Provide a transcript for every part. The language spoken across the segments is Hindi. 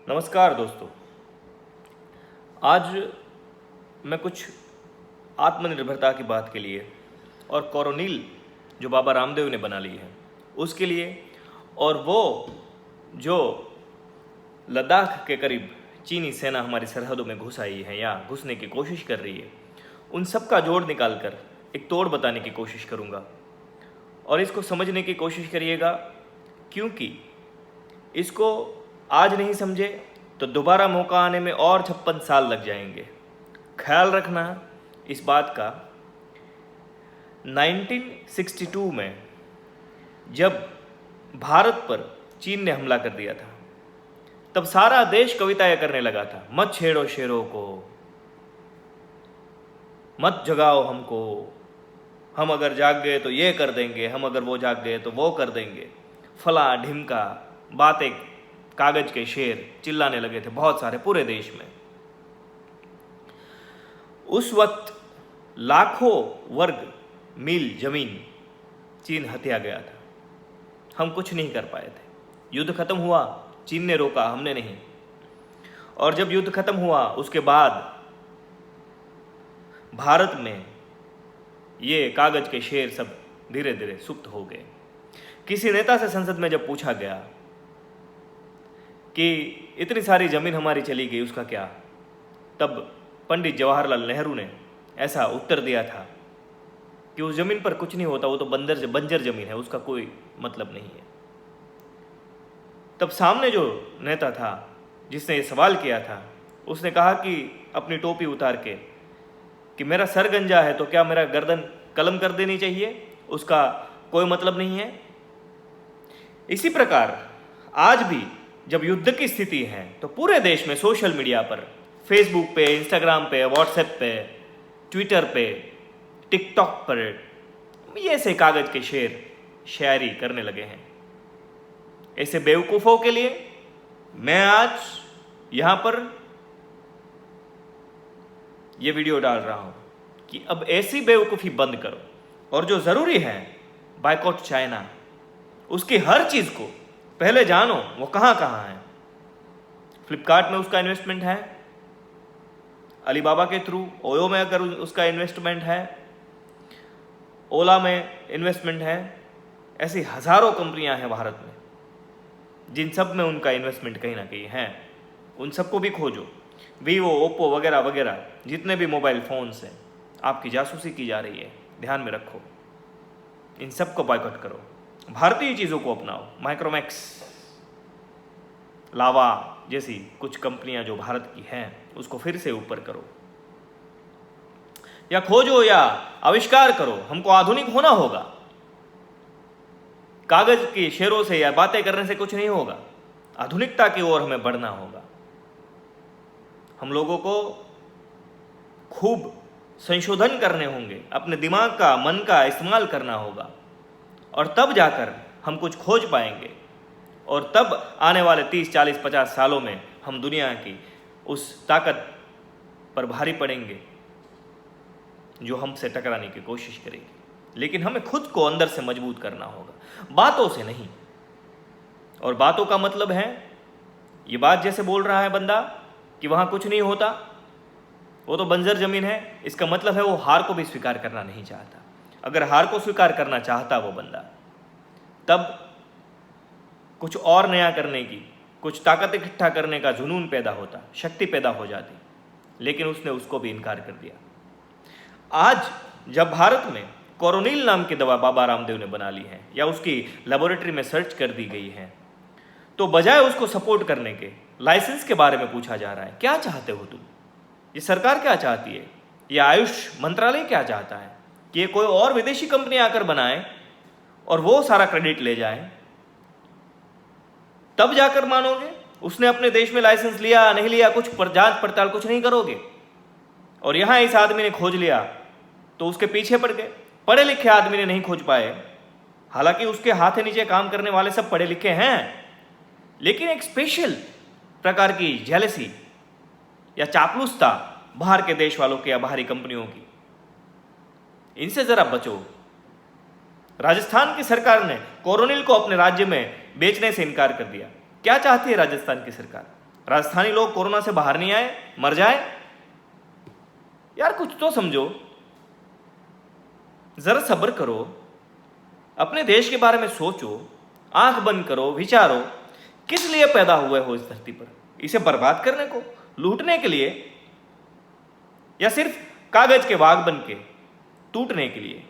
नमस्कार दोस्तों। आज मैं कुछ आत्मनिर्भरता की बात के लिए और कोरोनिल जो बाबा रामदेव ने बना ली है उसके लिए, और वो जो लद्दाख के करीब चीनी सेना हमारी सरहदों में घुस आई है या घुसने की कोशिश कर रही है, उन सब का जोड़ निकालकर एक तोड़ बताने की कोशिश करूँगा। और इसको समझने की कोशिश करिएगा, क्योंकि इसको आज नहीं समझे तो दोबारा मौका आने में और 56 साल लग जाएंगे। ख्याल रखना इस बात का, 1962 में जब भारत पर चीन ने हमला कर दिया था, तब सारा देश कविताएं करने लगा था, मत छेड़ो शेरों को, मत जगाओ हमको, हम अगर जाग गए तो ये कर देंगे, हम अगर वो जाग गए तो वो कर देंगे। फला ढिमका बातें, कागज के शेर चिल्लाने लगे थे बहुत सारे पूरे देश में। उस वक्त लाखों वर्ग मील जमीन चीन हत्या गया था, हम कुछ नहीं कर पाए थे। युद्ध खत्म हुआ, चीन ने रोका, हमने नहीं। और जब युद्ध खत्म हुआ उसके बाद भारत में ये कागज के शेर सब धीरे धीरे सुप्त हो गए। किसी नेता से संसद में जब पूछा गया कि इतनी सारी जमीन हमारी चली गई, उसका क्या, तब पंडित जवाहरलाल नेहरू ने ऐसा उत्तर दिया था कि उस जमीन पर कुछ नहीं होता, वो तो बंजर जमीन है, उसका कोई मतलब नहीं है। तब सामने जो नेता था जिसने ये सवाल किया था, उसने कहा कि अपनी टोपी उतार के कि मेरा सर गंजा है तो क्या मेरा गर्दन कलम कर देनी चाहिए, उसका कोई मतलब नहीं है। इसी प्रकार आज भी जब युद्ध की स्थिति है तो पूरे देश में सोशल मीडिया पर, फेसबुक पे, इंस्टाग्राम पे, व्हाट्सएप पे, ट्विटर पे, टिकटॉक पर ये ऐसे कागज के शेर शायरी करने लगे हैं। ऐसे बेवकूफ़ों के लिए मैं आज यहाँ पर ये वीडियो डाल रहा हूँ कि अब ऐसी बेवकूफ़ी बंद करो, और जो ज़रूरी है बायकॉट चाइना, उसकी हर चीज़ को पहले जानो वो कहाँ कहाँ है। फ्लिपकार्ट में उसका इन्वेस्टमेंट है, अलीबाबा के थ्रू ओयो में अगर उसका इन्वेस्टमेंट है, ओला में इन्वेस्टमेंट है, ऐसी हज़ारों कंपनियां हैं भारत में जिन सब में उनका इन्वेस्टमेंट कहीं ना कहीं है। उन सबको भी खोजो। वीवो, ओप्पो वगैरह वगैरह जितने भी मोबाइल फ़ोन्स हैं, आपकी जासूसी की जा रही है, ध्यान में रखो। इन सब को बॉयकॉट करो, भारतीय चीज़ों को अपनाओ। माइक्रोमैक्स, लावा जैसी कुछ कंपनियां जो भारत की हैं उसको फिर से ऊपर करो, या खोजो या आविष्कार करो। हमको आधुनिक होना होगा, कागज के शेरों से या बातें करने से कुछ नहीं होगा। आधुनिकता की ओर हमें बढ़ना होगा। हम लोगों को खूब संशोधन करने होंगे, अपने दिमाग का, मन का इस्तेमाल करना होगा, और तब जाकर हम कुछ खोज पाएंगे। और तब आने वाले 30, 40, 50 सालों में हम दुनिया की उस ताकत पर भारी पड़ेंगे जो हमसे टकराने की कोशिश करेगी। लेकिन हमें खुद को अंदर से मजबूत करना होगा, बातों से नहीं। और बातों का मतलब है, ये बात जैसे बोल रहा है बंदा कि वहाँ कुछ नहीं होता, वो तो बंजर जमीन है, इसका मतलब है वो हार को भी स्वीकार करना नहीं चाहता। अगर हार को स्वीकार करना चाहता वो बंदा, तब कुछ और नया करने की, कुछ ताकत इकट्ठा करने का जुनून पैदा होता, शक्ति पैदा हो जाती। लेकिन उसने उसको भी इनकार कर दिया। आज जब भारत में कोरोनिल नाम की दवा बाबा रामदेव ने बना ली है या उसकी लेबोरेटरी में सर्च कर दी गई है, तो बजाय उसको सपोर्ट करने के लाइसेंस के बारे में पूछा जा रहा है। क्या चाहते हो तुम? ये सरकार क्या चाहती है? ये आयुष मंत्रालय क्या चाहता है कि ये कोई और विदेशी कंपनी आकर बनाए और वो सारा क्रेडिट ले जाए? तब जाकर मानोगे उसने अपने देश में लाइसेंस लिया नहीं लिया, कुछ पर जांच पड़ताल कुछ नहीं करोगे। और यहां इस आदमी ने खोज लिया तो उसके पीछे पड़ गए। पढ़े लिखे आदमी ने नहीं खोज पाए, हालांकि उसके हाथ नीचे काम करने वाले सब पढ़े लिखे हैं, लेकिन एक स्पेशल प्रकार की जेलसी या चापलूसता बाहर के देश वालों की या बाहरी कंपनियों की, इनसे जरा बचो। राजस्थान की सरकार ने कोरोनिल को अपने राज्य में बेचने से इनकार कर दिया। क्या चाहती है राजस्थान की सरकार? राजस्थानी लोग कोरोना से बाहर नहीं आए, मर जाए? यार कुछ तो समझो, जरा सब्र करो, अपने देश के बारे में सोचो, आंख बंद करो, विचारो, किस लिए पैदा हुए हो इस धरती पर? इसे बर्बाद करने को, लूटने के लिए, या सिर्फ कागज के बाग बन के टूटने के लिए,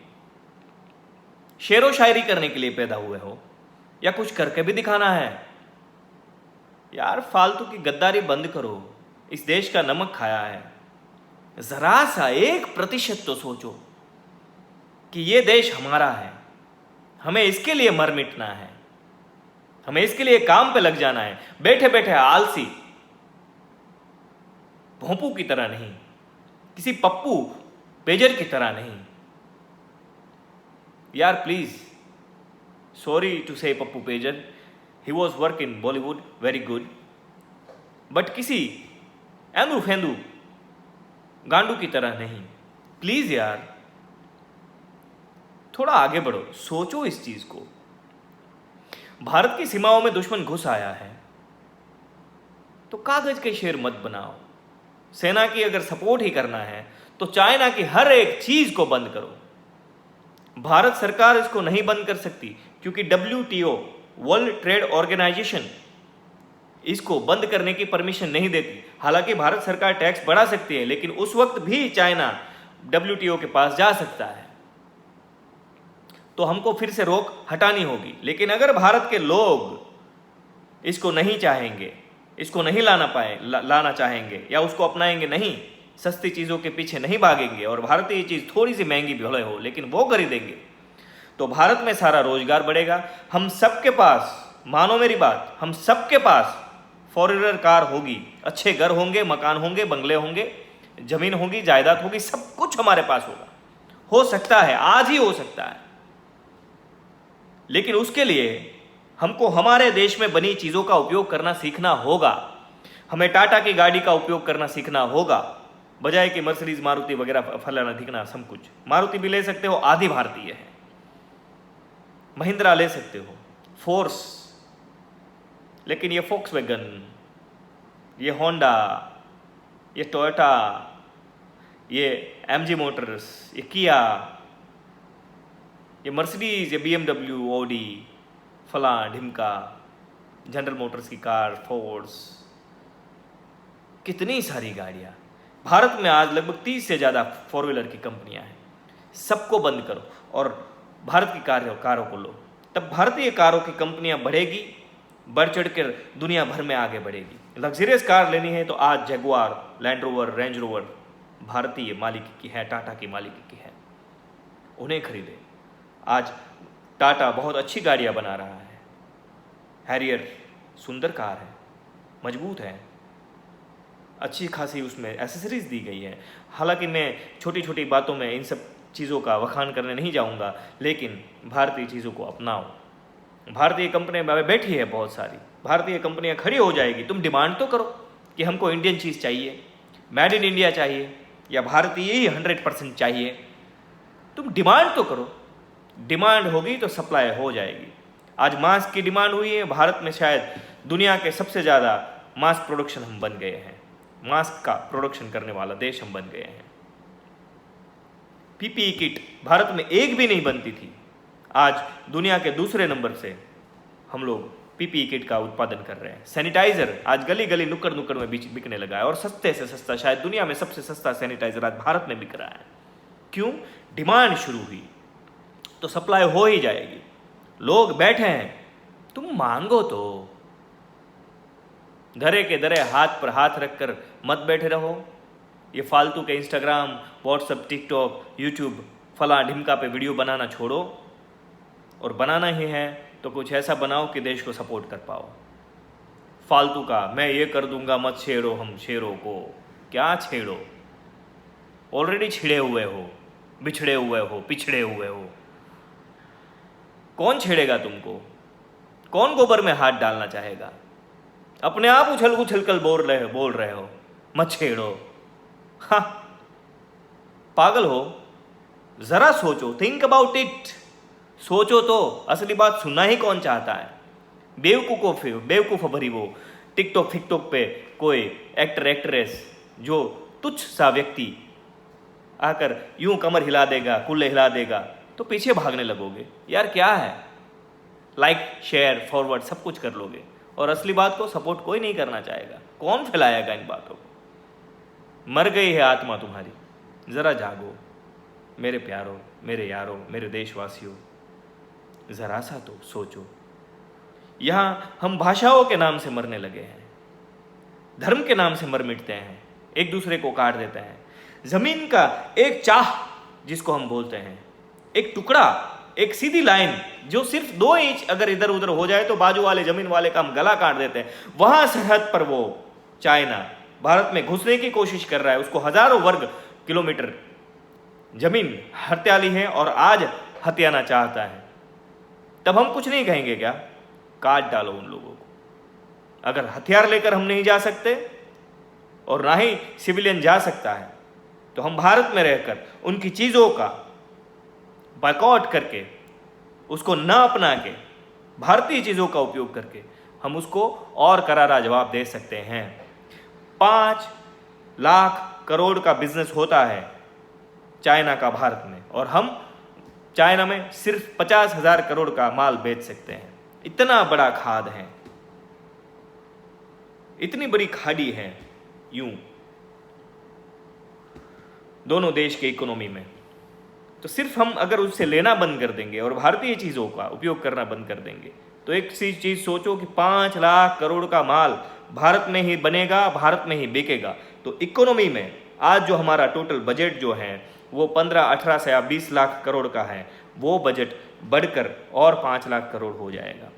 शेरो शायरी करने के लिए पैदा हुए हो, या कुछ करके भी दिखाना है? यार फालतू की गद्दारी बंद करो। इस देश का नमक खाया है, जरा सा 1% तो सोचो कि ये देश हमारा है, हमें इसके लिए मर मिटना है, हमें इसके लिए काम पे लग जाना है, बैठे बैठे आलसी भोंपू की तरह नहीं, किसी पप्पू पेजर की तरह नहीं। यार प्लीज, सॉरी टू से Pappu pager, he was work in Bollywood very good, but किसी एंदू फेंदू गांडू की तरह नहीं। प्लीज यार थोड़ा आगे बढ़ो, सोचो इस चीज को। भारत की सीमाओं में दुश्मन घुस आया है तो कागज के शेर मत बनाओ। सेना की अगर सपोर्ट ही करना है तो चाइना की हर एक चीज को बंद करो। भारत सरकार इसको नहीं बंद कर सकती क्योंकि WTO, वर्ल्ड ट्रेड ऑर्गेनाइजेशन, इसको बंद करने की परमिशन नहीं देती। हालांकि भारत सरकार टैक्स बढ़ा सकती है, लेकिन उस वक्त भी चाइना WTO के पास जा सकता है, तो हमको फिर से रोक हटानी होगी। लेकिन अगर भारत के लोग इसको नहीं चाहेंगे, इसको नहीं लाना चाहेंगे या उसको अपनाएंगे नहीं, सस्ती चीज़ों के पीछे नहीं भागेंगे और भारतीय चीज़ थोड़ी सी महंगी भले हो लेकिन वो खरीदेंगे, तो भारत में सारा रोजगार बढ़ेगा। हम सबके पास, मानो मेरी बात, हम सबके पास फॉरव्हीलर कार होगी, अच्छे घर होंगे, मकान होंगे, बंगले होंगे, जमीन होगी, जायदाद होगी, सब कुछ हमारे पास होगा। हो सकता है, आज ही हो सकता है, लेकिन उसके लिए हमको हमारे देश में बनी चीज़ों का उपयोग करना सीखना होगा। हमें टाटा की गाड़ी का उपयोग करना सीखना होगा, बजाय कि मर्सिडीज, मारुति वगैरह फलाना ढिकना सब कुछ। मारुति भी ले सकते हो, आधी भारतीय है। महिंद्रा ले सकते हो, फोर्स, लेकिन ये फोक्सवैगन, ये होंडा, ये टोयोटा, ये MG मोटर्स, ये किया, ये मर्सिडीज, ये BMW, ऑडी, फला ढिमका, जनरल मोटर्स की कार, फोर्स, कितनी सारी गाड़ियाँ। भारत में आज लगभग 30 से ज़्यादा फोर व्हीलर की कंपनियां हैं। सबको बंद करो और भारत की कारों को लो, तब भारतीय कारों की कंपनियां बढ़ेगी, बढ़ चढ़ कर दुनिया भर में आगे बढ़ेगी। लग्जरियस कार लेनी है तो आज Jaguar, land rover, range rover भारतीय मालिकी की है, टाटा की मालिकी की है, उन्हें खरीदे। आज टाटा बहुत अच्छी गाड़ियां बना रहा है। हैरियर सुंदर कार है, मजबूत है, अच्छी खासी उसमें एसेसरीज दी गई है। हालांकि मैं छोटी छोटी बातों में इन सब चीज़ों का वखान करने नहीं जाऊंगा, लेकिन भारतीय चीज़ों को अपनाओ। भारतीय कंपनियां बैठी है बहुत सारी, भारतीय कंपनियां खड़ी हो जाएगी। तुम डिमांड तो करो कि हमको इंडियन चीज़ चाहिए, मेड इन इंडिया चाहिए या भारतीय ही 100% चाहिए। तुम डिमांड तो करो, डिमांड होगी तो सप्लाई हो जाएगी। आज मास्क की डिमांड हुई है, भारत में शायद दुनिया के सबसे ज़्यादा मास्क प्रोडक्शन हम बन गए हैं, मास्क का प्रोडक्शन करने वाला देश हम बन गए हैं। PPE किट भारत में एक भी नहीं बनती थी, आज दुनिया के दूसरे नंबर से हम लोग PPE किट का उत्पादन कर रहे हैं। सैनिटाइजर आज गली गली नुक्कड़ नुक्कड़ में बिकने लगा है और सस्ते से सस्ता, शायद दुनिया में सबसे सस्ता सैनिटाइजर आज भारत में बिक रहा है। क्यों? डिमांड शुरू हुई तो सप्लाई हो ही जाएगी। लोग बैठे हैं, तुम मांगो तो। धरे के धरे हाथ पर हाथ रखकर मत बैठे रहो। ये फालतू के इंस्टाग्राम, व्हाट्सएप, टिकटॉक, यूट्यूब, फला ढिमका पे वीडियो बनाना छोड़ो, और बनाना ही है तो कुछ ऐसा बनाओ कि देश को सपोर्ट कर पाओ। फालतू का मैं ये कर दूंगा, मत छेड़ो हम शेरों को। क्या छेड़ो? ऑलरेडी छिड़े हुए हो, बिछड़े हुए हो, पिछड़े हुए हो। कौन छेड़ेगा तुमको? कौन गोबर में हाथ डालना चाहेगा? अपने आप उछल उछल कर बोल रहे हो मत छेड़ो। हाँ, पागल हो? जरा सोचो, थिंक अबाउट इट। सोचो तो, असली बात सुनना ही कौन चाहता है? बेवकूफ भरी वो टिकटॉक फिकटॉक पे कोई एक्टर एक्ट्रेस जो तुच्छ सा व्यक्ति आकर यूं कमर हिला देगा, कुल्ले हिला देगा, तो पीछे भागने लगोगे। यार क्या है, लाइक शेयर फॉरवर्ड सब कुछ कर लोगे, और असली बात को सपोर्ट कोई नहीं करना चाहेगा। कौन फैलाएगा इन बातों को? मर गई है आत्मा तुम्हारी, जरा जागो मेरे प्यारों, मेरे यारों, मेरे देशवासियों, जरा सा तो सोचो। यहां हम भाषाओं के नाम से मरने लगे हैं, धर्म के नाम से मर मिटते हैं, एक दूसरे को काट देते हैं। जमीन का एक चाह जिसको हम बोलते हैं, एक टुकड़ा, एक सीधी लाइन जो सिर्फ 2 इंच अगर इधर उधर हो जाए तो बाजू वाले जमीन वाले का हम गला काट देते हैं। वहां सरहद पर वो चाइना भारत में घुसने की कोशिश कर रहा है, उसको हजारों वर्ग किलोमीटर जमीन हथियाली है और आज हथियाना चाहता है। तब हम कुछ नहीं कहेंगे क्या? काट डालो उन लोगों को। अगर हथियार लेकर हम नहीं जा सकते और ना ही सिविलियन जा सकता है, तो हम भारत में रहकर उनकी चीजों का बायकॉट करके, उसको ना अपना के, भारतीय चीजों का उपयोग करके हम उसको और करारा जवाब दे सकते हैं। 5 लाख करोड़ का बिजनेस होता है चाइना का भारत में, और हम चाइना में सिर्फ 50,000 करोड़ का माल बेच सकते हैं। इतना बड़ा खाद है, इतनी बड़ी खाड़ी है यूं दोनों देश के इकोनॉमी में। तो सिर्फ हम अगर उससे लेना बंद कर देंगे और भारतीय चीज़ों का उपयोग करना बंद कर देंगे, तो एक चीज़ सोचो कि 5 लाख करोड़ का माल भारत में ही बनेगा, भारत में ही बिकेगा। तो इकोनॉमी में आज जो हमारा टोटल बजट जो है वो 15, 18 से या 20 लाख करोड़ का है, वो बजट बढ़कर और 5 लाख करोड़ हो जाएगा।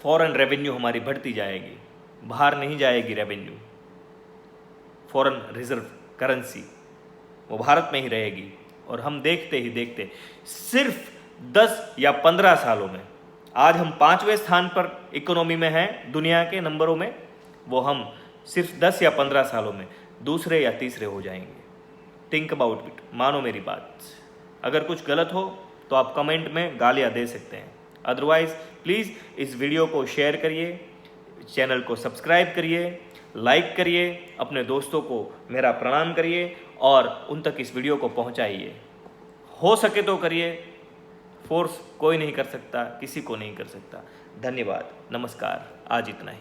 फॉरेन रेवेन्यू हमारी बढ़ती जाएगी, बाहर नहीं जाएगी रेवेन्यू। फॉरेन रिजर्व करेंसी वो भारत में ही रहेगी। और हम देखते ही देखते सिर्फ 10 या 15 सालों में, आज हम 5वें स्थान पर इकोनॉमी में हैं दुनिया के नंबरों में, वो हम सिर्फ 10 या 15 सालों में दूसरे या तीसरे हो जाएंगे। थिंक अबाउट इट, मानो मेरी बात। अगर कुछ गलत हो तो आप कमेंट में गालियां दे सकते हैं, अदरवाइज प्लीज़ इस वीडियो को शेयर करिए, चैनल को सब्सक्राइब करिए, लाइक करिए, अपने दोस्तों को मेरा प्रणाम करिए और उन तक इस वीडियो को पहुंचाइए। हो सके तो करिए, फोर्स कोई नहीं कर सकता, किसी को नहीं कर सकता। धन्यवाद, नमस्कार, आज इतना ही।